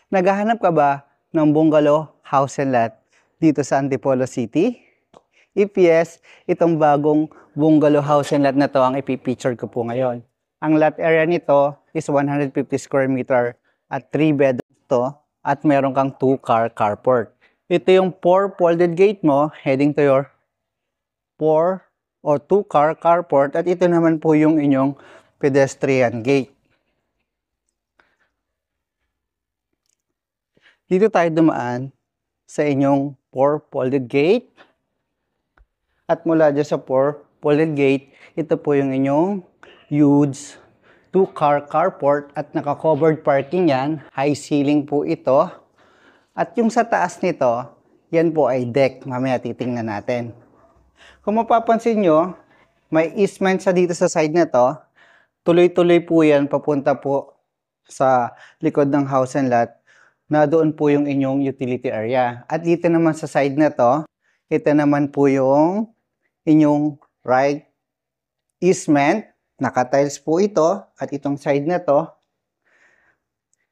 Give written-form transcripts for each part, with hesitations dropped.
Naghahanap ka ba ng bungalow, house and lot dito sa Antipolo City? If yes, itong bagong bungalow house and lot na to ang ipipicture ko po ngayon. Ang lot area nito is 150 square meter at 3 bedrooms to at meron kang 2-car carport. Ito yung 4 folded gate mo heading to your 4 or 2-car carport at ito naman po yung inyong pedestrian gate. Dito tayo dumaan sa inyong 4 folded gate. At mula dyan sa 4 folded gate, ito po yung inyong huge 2-car carport at naka-covered parking yan. High ceiling po ito. At yung sa taas nito, yan po ay deck. Mamaya titingnan natin. Kung mapapansin nyo, may easement sa dito sa side na to. Tuloy-tuloy po yan papunta po sa likod ng house and lot na doon po yung inyong utility area. At dito naman sa side na to, ito naman po yung inyong right easement. Naka-tiles po ito at itong side na to,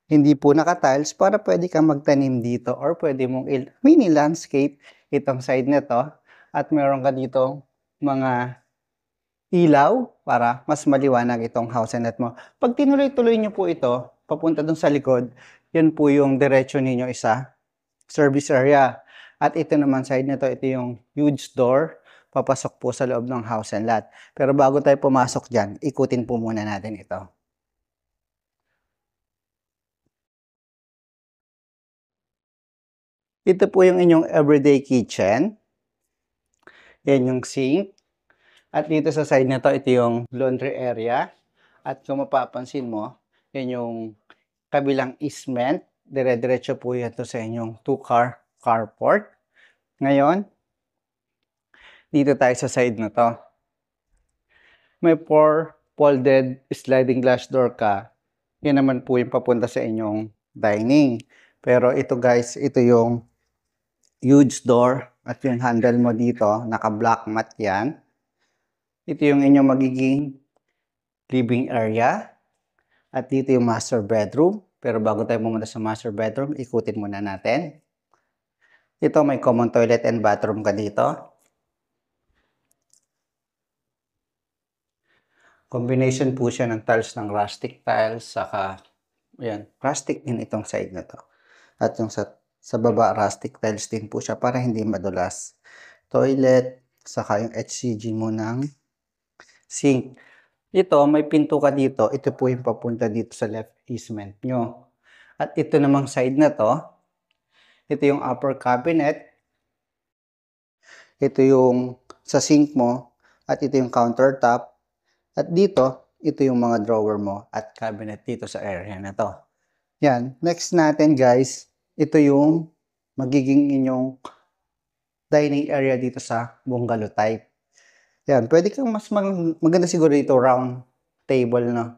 hindi po naka-tiles para pwede kang magtanim dito or pwede mong mini landscape itong side na to. At meron ka dito mga ilaw para mas maliwanag itong house and lot mo. Pag tinuloy-tuloy nyo po ito, papunta dun sa likod, yan po yung diretso ninyo isa, service area. At ito naman side na to, ito yung huge door, papasok po sa loob ng house and lot. Pero bago tayo pumasok dyan, ikutin po muna natin ito. Ito po yung inyong everyday kitchen. Yan yung sink. At dito sa side na to, ito yung laundry area. At kung mapapansin mo, yan yung kabilang easement. Dire-diretso po yan to sa inyong 2-car carport. Ngayon, dito tayo sa side na to. May 4 folded sliding glass door ka. Yan naman po yung papunta sa inyong dining. Pero ito guys, ito yung huge door. At yung handle mo dito, naka-black mat yan. Ito yung inyong magiging living area. At dito yung master bedroom. Pero bago tayo pumunta sa master bedroom, ikutin muna natin. Ito may common toilet and bathroom ka dito. Combination po siya ng tiles ng rustic tiles. Saka, ayan, rustic din itong side na to. At yung sa baba, rustic tiles din po siya para hindi madulas. Toilet, saka yung HCG mo ng sink. Ito, may pinto ka dito. Ito po yung papunta dito sa left easement nyo. At ito namang side na to. Ito yung upper cabinet. Ito yung sa sink mo. At ito yung countertop. At dito, ito yung mga drawer mo at cabinet dito sa area na to. Yan. Next natin guys, ito yung magiging inyong dining area dito sa bungalow type. Yan, pwede kang mas maganda siguro dito round table, no?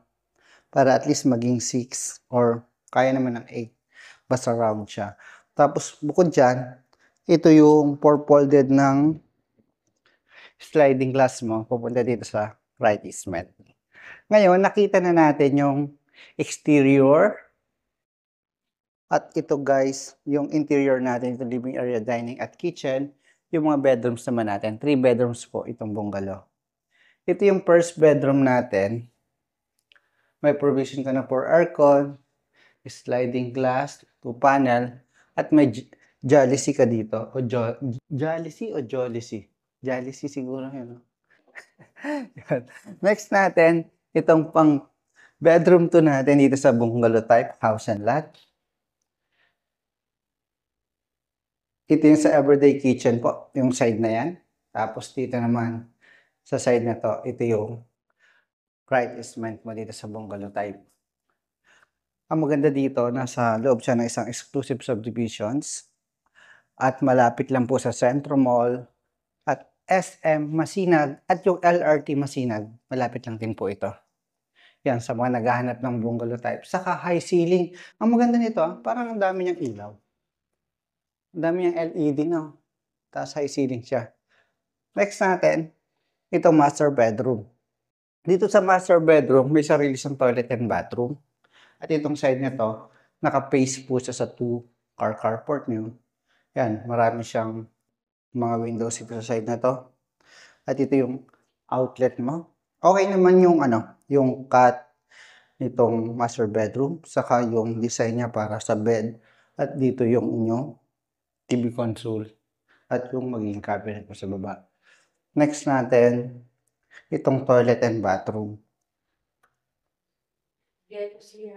Para at least maging 6 or kaya naman ng 8. Basta round siya. Tapos bukod dyan, ito yung 4 folded ng sliding glass mo. Pupunta dito sa right easement. Ngayon, nakita na natin yung exterior. At ito guys, yung interior natin, ito living area, dining at kitchen. Yung mga bedrooms naman natin. 3 bedrooms po itong bungalow. Ito yung first bedroom natin. May provision ka na for aircon, sliding glass, 2 panel, at may jalousie ka dito. O jalousie o jollity? Jalousie siguro yun. No? Next natin, itong pang bedroom 2 natin dito sa bungalow type, house and lot. Ito yung sa everyday kitchen po, yung side na yan. Tapos dito naman, sa side na to, ito yung right easement mo dito sa bungalow type. Ang maganda dito, nasa loob siya ng isang exclusive subdivisions. At malapit lang po sa Centro Mall. At SM Masinag at yung LRT Masinag. Malapit lang din po ito. Yan, sa mga naghahanap ng bungalow type. Saka high ceiling. Ang maganda nito, parang ang dami niyang ilaw. Ang dami niyang LED, no? Tapos high ceiling siya. Next natin, ito master bedroom. Dito sa master bedroom, may sarili siyang toilet and bathroom. At itong side nito, naka-face po siya sa 2-car carport nyo. Yan, marami siyang mga windows dito sa side na to. At ito yung outlet mo. Okay naman yung yung cut nitong master bedroom, saka yung design niya para sa bed. At dito yung inyong TV console at yung magiging cabinet mo sa baba. Next natin, itong toilet and bathroom. Jealousy?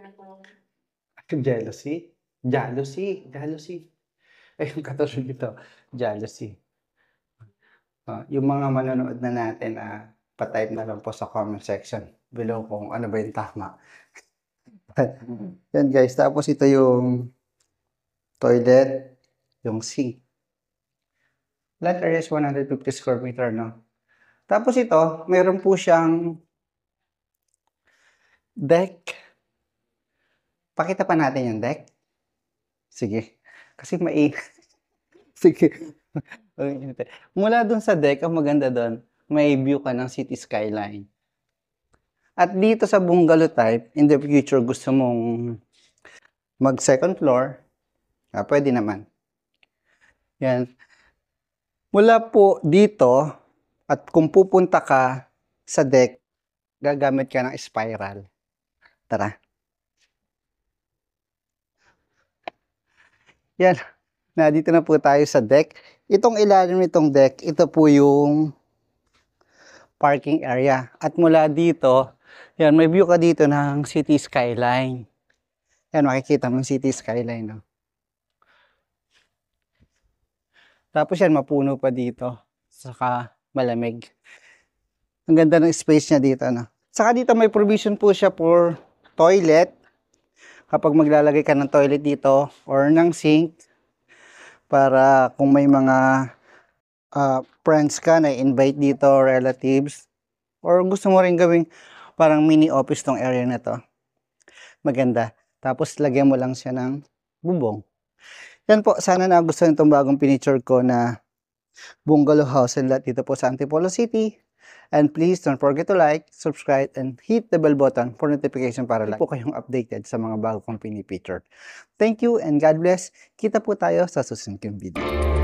Jealousy. Ay, yung katulad dito, jealousy. Yung mga manonood na natin, pa-type na lang po sa comment section below kung ano ba yung tama. Yan guys, tapos ito yung toilet, yung sink. Lot area is 150 square meter, no? Tapos ito, meron po siyang deck. Pakita pa natin yung deck. Sige. Kasi Sige. Mula dun sa deck, ang maganda dun, may view ka ng city skyline. At dito sa bungalow type, in the future gusto mong mag second floor, pwede naman. Yan. Mula po dito, at kung pupunta ka sa deck, gagamit ka ng spiral. Tara. Yan. Dito na po tayo sa deck. Itong ilalim nitong deck, ito po yung parking area. At mula dito, yan, may view ka dito ng city skyline. Yan, makikita mo yung city skyline, no? Tapos yan, mapuno pa dito. Saka malamig. Ang ganda ng space niya dito, no? Saka dito may provision po siya for toilet. Kapag maglalagay ka ng toilet dito or ng sink, para kung may mga friends ka na invite dito, relatives, or gusto mo rin gawing parang mini office tong area na to. Maganda. Tapos lagyan mo lang siya ng bubong. Yan po, sana nagustuhan itong bagong pinicture ko na bungalow house and lot dito po sa Antipolo City. And please don't forget to like, subscribe, and hit the bell button for notification para lang po kayong updated sa mga bago kong pinipicture. Thank you and God bless. Kita po tayo sa susunod kong video.